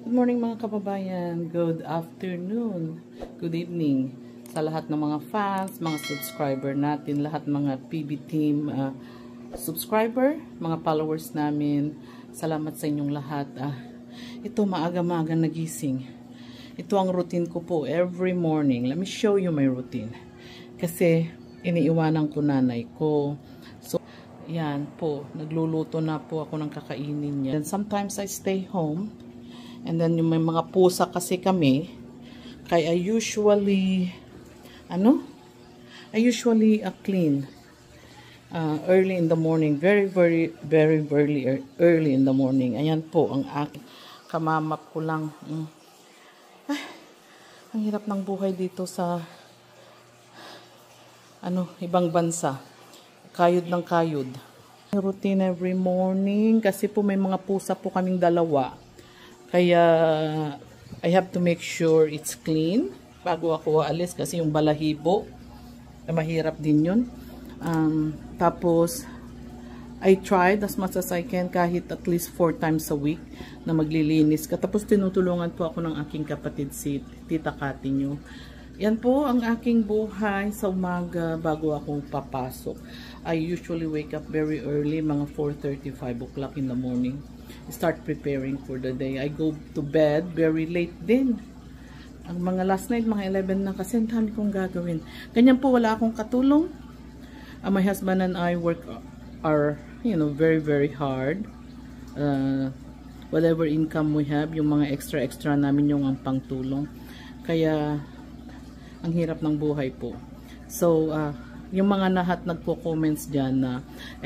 Good morning mga kababayan, good afternoon, good evening sa lahat ng mga fans, mga subscriber natin, lahat mga PB team subscriber, mga followers namin. Salamat sa inyong lahat. Ito maaga-maaga nagising. Ito ang routine ko po every morning. Let me show you my routine. Kasi iniiwanan ko nanay ko. So yan po, nagluluto na po ako ng kakainin niya. And sometimes I stay home. And then yung may mga pusa kasi kami, kaya I usually clean early in the morning, very early in the morning. Ayan po ang aking kamamap ko lang. Ang hirap ng buhay dito sa ibang bansa. Kayod ng kayod. Routine every morning kasi po may mga pusa po kaming dalawa. Kaya, I have to make sure it's clean bago ako aalis kasi yung balahibo, mahirap din yun. Tapos, I tried as much as I can kahit at least 4 times a week na maglilinis. Tapos, tinutulungan po ako ng aking kapatid si Tita Kati nyo. Yan po ang aking buhay sa umaga bago ako papasok. I usually wake up very early, mga 4:30, 5 o'clock in the morning. Start preparing for the day. I go to bed very late din. Ang mga last night, mga 11 na kasi ang dami kong gagawin. Ganyan po, wala akong katulong. My husband and I work very hard. Whatever income we have, yung mga extra namin yung ang pangtulong. Kaya, ang hirap ng buhay po. So, yung mga lahat nagpo-comments dyan na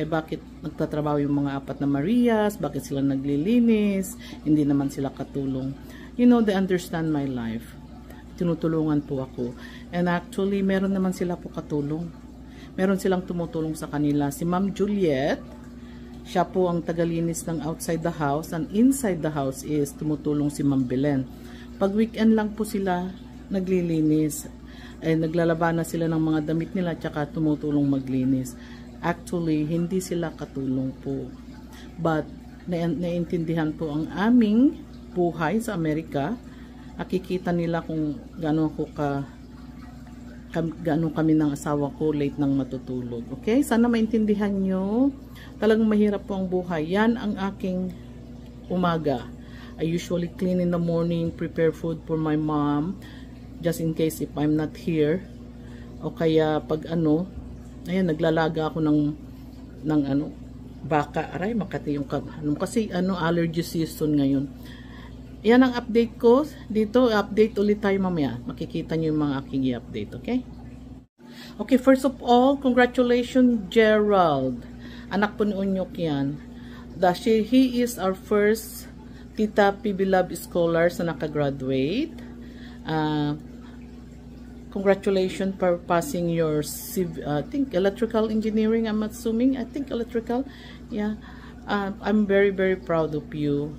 bakit nagtatrabaho yung mga 4 na Marias, bakit sila naglilinis, hindi naman sila katulong. You know, they understand my life. Tinutulungan po ako. And actually, meron naman sila po katulong. Meron silang tumutulong sa kanila. Si Ma'am Juliet, siya po ang tagalinis ng outside the house, and inside the house is tumutulong si Ma'am Belen. Pag weekend lang po sila naglilinis, naglalaba na sila ng mga damit nila tsaka tumutulong maglinis. Actually, hindi sila katulong po. But, naiintindihan po ang aming buhay sa Amerika. Nakikita nila kung gaano kami ng asawa ko late nang matutulog. Okay? Sana maintindihan nyo. Talagang mahirap po ang buhay. Yan ang aking umaga. I usually clean in the morning, prepare food for my mom. Just in case if I'm not here. O kaya pag ayan, naglalaga ako ng baka. Aray, makati yung kasi allergy season ngayon. Yan ang update ko. Dito, update ulit tayo mamaya. Makikita nyo yung mga aking i-update, okay? Okay, first of all, congratulations, Gerald. Anak po ni Unyok yan. He is our first Tita PB Love Scholars na nakagraduate. Congratulations for passing your I think electrical engineering, I'm assuming. I think electrical. Yeah. I'm very proud of you.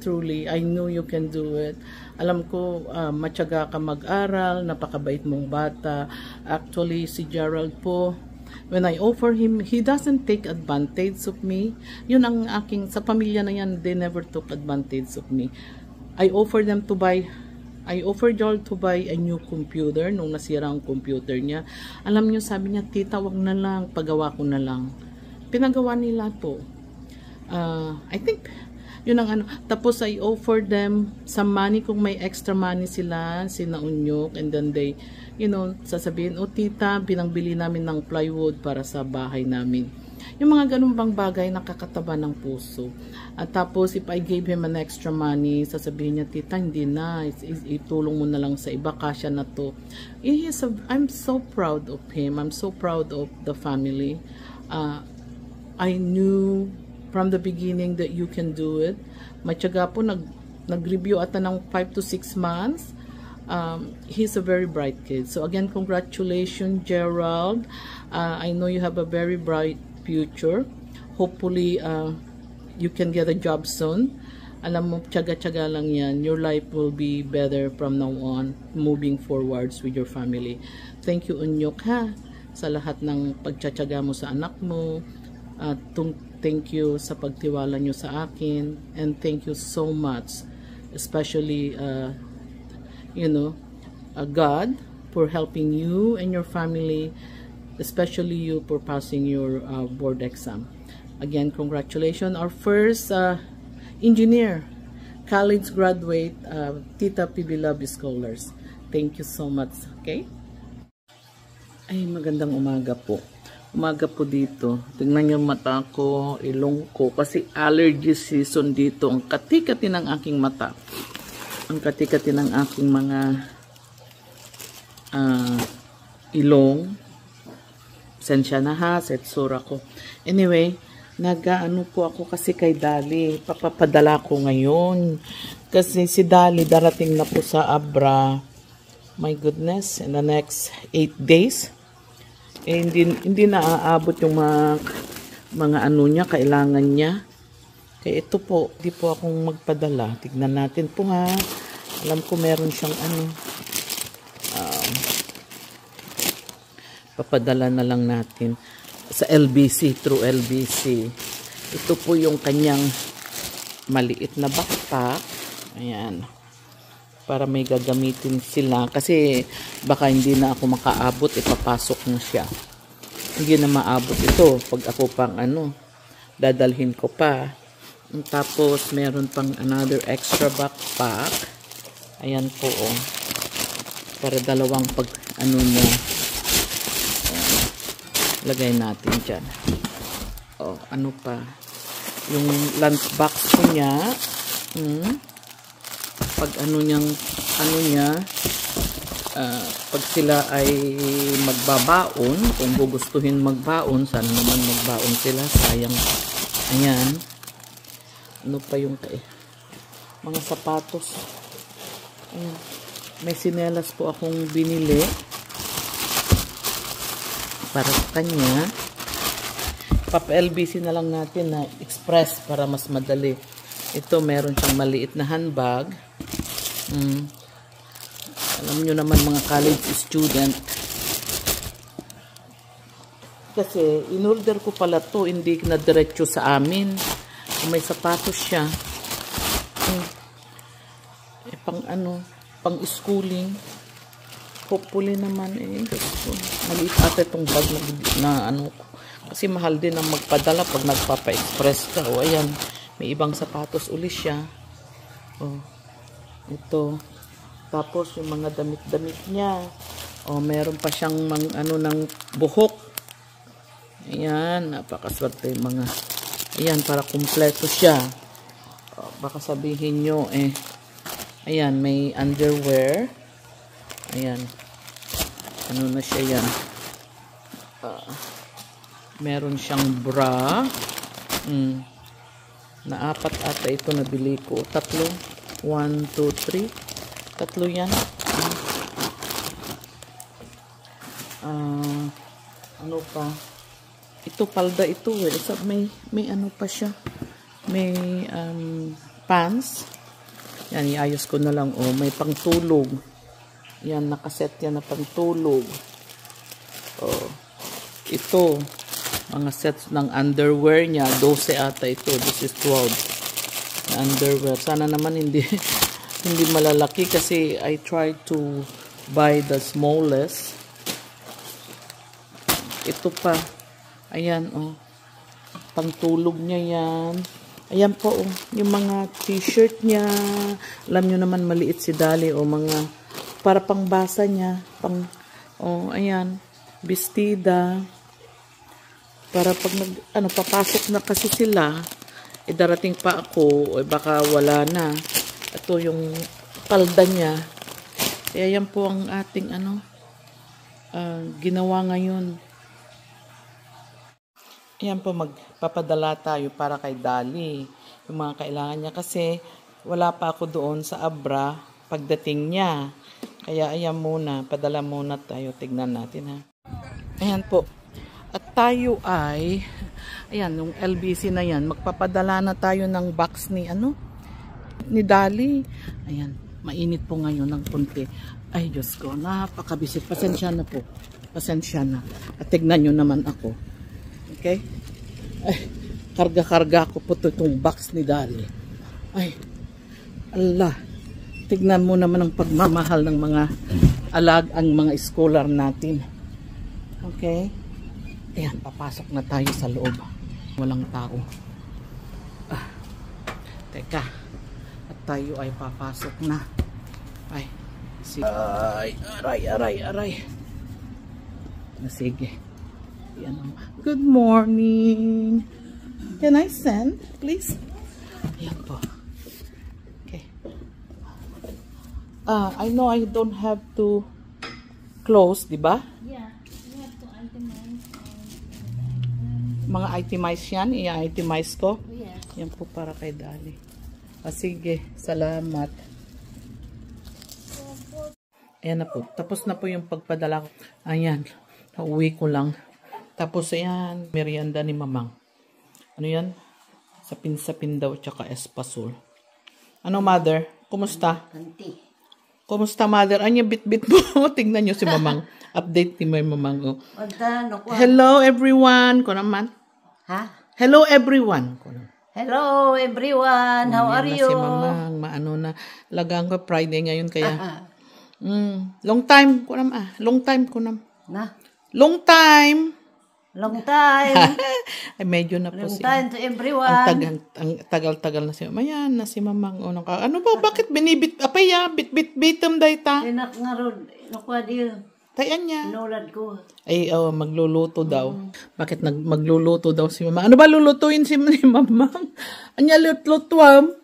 Truly, I know you can do it. Alam ko, matyaga ka mag-aral, napakabait mong bata. Actually, si Gerald po, when I offer him, he doesn't take advantage of me. Yun ang sa pamilya na yan, they never took advantage of me. I offered Joel to buy a new computer nung nasira ang computer niya. Alam niyo, sabi niya, tita, wag na lang, pagawa ko na lang. Pinagawa nila po. I think, yun ang Tapos I offered them some money kung may extra money sila, Unyok, and then they, sasabihin, tita, pinangbili namin ng plywood para sa bahay namin. Yung mga ganun bang bagay nakakataba ng puso. At tapos, if I gave him an extra money, sasabihin niya, tita, hindi na. Itulong mo na lang sa iba, kasya na to. I'm so proud of him. I'm so proud of the family. I knew from the beginning that you can do it. Matyaga po, nag-review ata ng 5 to 6 months. He's a very bright kid. So again, congratulations, Gerald. I know you have a very bright future. Hopefully, you can get a job soon. Alam mo, tiyaga-tiyaga lang yan. Your life will be better from now on, moving forwards with your family. Thank you, Unyok, ha, sa lahat ng pagtsatsaga mo sa anak mo. Thank you sa pagtiwala nyo sa akin. And thank you so much especially, God for helping you and your family, especially you for passing your board exam. Again, congratulations. Our first engineer, college graduate, Tita PB Love Scholars. Thank you so much. Okay? Ay, magandang umaga po. Umaga po dito. Tingnan niyo mata ko, ilong ko. Kasi allergy season dito. Ang kati-kati ng aking mata. Ang kati-kati ng aking mga ilong. Sensya na ha, setsura ko. Anyway, nag-ano po ako kasi kay Dali. Papapadala ko ngayon. Kasi si Dali darating na po sa Abra. My goodness, in the next 8 days. Eh, hindi na aabot yung mga ano niya, kailangan niya. Kaya ito po, di po akong magpadala. Tignan natin po ha. Alam ko meron siyang papadala na lang natin sa LBC, through LBC. Ito po yung kanyang maliit na backpack. Ayan. Para may gagamitin sila. Kasi baka hindi na ako makaabot, ipapasok na siya. Hindi na maabot ito. Pag ako pang dadalhin ko pa. Tapos meron pang another extra backpack. Ayan po para dalawang niya. Lagay natin dyan. Ano pa? Yung lunchbox ko niya. Pag pag sila ay magbabaon, kung gugustuhin magbaon, sana naman magbaon sila, sayang. Ayan. Ano pa yung mga sapatos. Ayan. May sinelas po akong binili para sa kanya. Papa-LBC na lang natin na express para mas madali. Ito, meron siyang maliit na handbag. Alam nyo naman mga college student. Kasi, in-order ko pala to, hindi na diretso sa amin. May sapatos siya. Pang schooling. Hopefully naman, maliit ata itong bag na kasi mahal din ang magpadala pag nagpapa-express ka. Ayan. May ibang sapatos uli siya. Ito. Tapos yung mga damit-damit niya. Meron pa siyang ng buhok. Ayan, napakaswerte yung mga. Ayan, para kumpleto siya. Baka sabihin nyo, ayan, may underwear. Ayan. Ano na siya yan? Meron siyang bra. Na 4 ata ito nabili ko. 3. 1, 2, 3. 3 yan. Ano pa? Ito palda ito may ano pa siya. May pants. Yan, iayos ko na lang. May pangtulog. Yan, nakaset yan na pangtulog. Ito. Mga sets ng underwear niya. 12 ata ito. This is 12. Na underwear. Sana naman hindi malalaki kasi I tried to buy the smallest. Ito pa. Ayan, pangtulog niya yan. Ayan po, yung mga t-shirt niya. Alam nyo naman, maliit si Dali, mga, para pangbasa niya. Ayan, bestida. Para pag papasok na kasi sila, darating pa ako, baka wala na. Ito yung palda niya. Kaya yan po ang ating, ginawa ngayon. Ayan po, magpapadala tayo para kay Dali. Yung mga kailangan niya kasi wala pa ako doon sa Abra pagdating niya. Kaya ayan muna, padala muna tayo. Tignan natin ha. Ayan po. At tayo ay, ayan, yung LBC na yan, magpapadala na tayo ng box ni Dali. Ayan, mainit po ngayon ng konti. Ay, Diyos ko, napakabisit. Pasensya na po. Pasensya na. At tignan nyo naman ako. Okay? Ay, karga-karga ko po itong box ni Dali. Ay, Allah. Tignan mo naman ang pagmamahal ng mga ang mga scholar natin. Okay? Ayan, papasok na tayo sa loob. Walang tao. Teka. At tayo ay papasok na. Ay. Sige. Aray. Sige. Ayan. Good morning. Can I send, please? Ayan po. I know I don't have to close, di ba? Yeah, you have to itemize. Mga itemize yan, i-itemize ko. Yes. Yan po para kay Dali. Sige, salamat. Ayan na po. Tapos na po yung pagpadala ko. Ayan, nauwi ko lang. Tapos ayan, merienda ni Mamang. Ano yan? Sapin-sapin daw, tsaka espasol. Ano, Mother? Kumusta? Kanti. Kumusta, Mother? Anya bit-bit mo. Tingnan nyo si Mamang. Update ni Mamang. Oh. Hello, everyone. Ko naman. Ha? Hello, everyone. Ko naman. Hello, everyone. How are you? Si Mamang. Maano na. Lagang ko Friday ngayon kaya. Long time ko naman. Long time ko naman. Na? Long time. Long time. Ay, medyo na po Long time to everyone. Ang tagal-tagal na si Mamang. Ayan na si Mamang. Ano ba? Bakit binibit? Apay ya? Bit-bitam dayta. Tinak nga ron. Nakuha din. Tayan niya. Nulad ko. Ay, magluluto daw. Bakit magluluto daw si Mamang? Ano ba lulutuin si Mamang? Anya lutlutuam?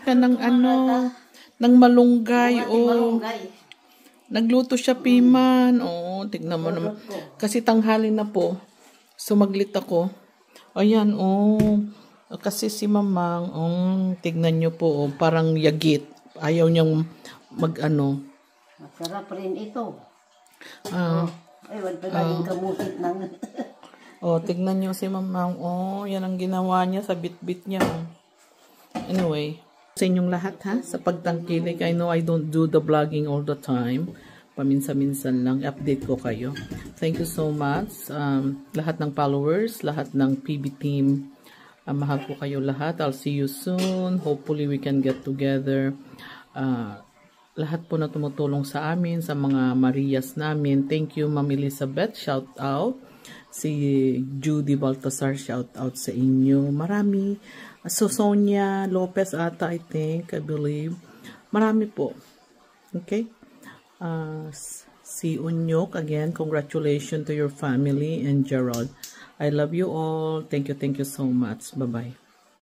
Kanang ng malunggay. Malunggay. Nagluto siya piman. Tignan mo naman. Kasi tanghali na po. Sumaglit ako. Ayan, kasi si Mamang, tignan nyo po, parang yagit. Ayaw niyang Masarap rin ito. Ay, wala pa naging kamutit ng... tignan nyo si Mamang. Yan ang ginawa niya sa bit-bit niya. Anyway, sa inyong lahat ha, sa pagtangkilik. I know I don't do the vlogging all the time. Paminsan-minsan lang, update ko kayo. Thank you so much. Lahat ng followers, lahat ng PB team, mahal ko kayo lahat. I'll see you soon. Hopefully, we can get together. Lahat po na tumutulong sa amin, sa mga Marias namin. Thank you, Ma'am Elizabeth. Shout out. Si Judy Baltasar, shout out sa inyo. Marami. So, Sonia Lopez ata, I think, I believe. Marami po. Okay? Si Unyok, again, congratulations to your family and Gerald. I love you all. Thank you so much. Bye-bye.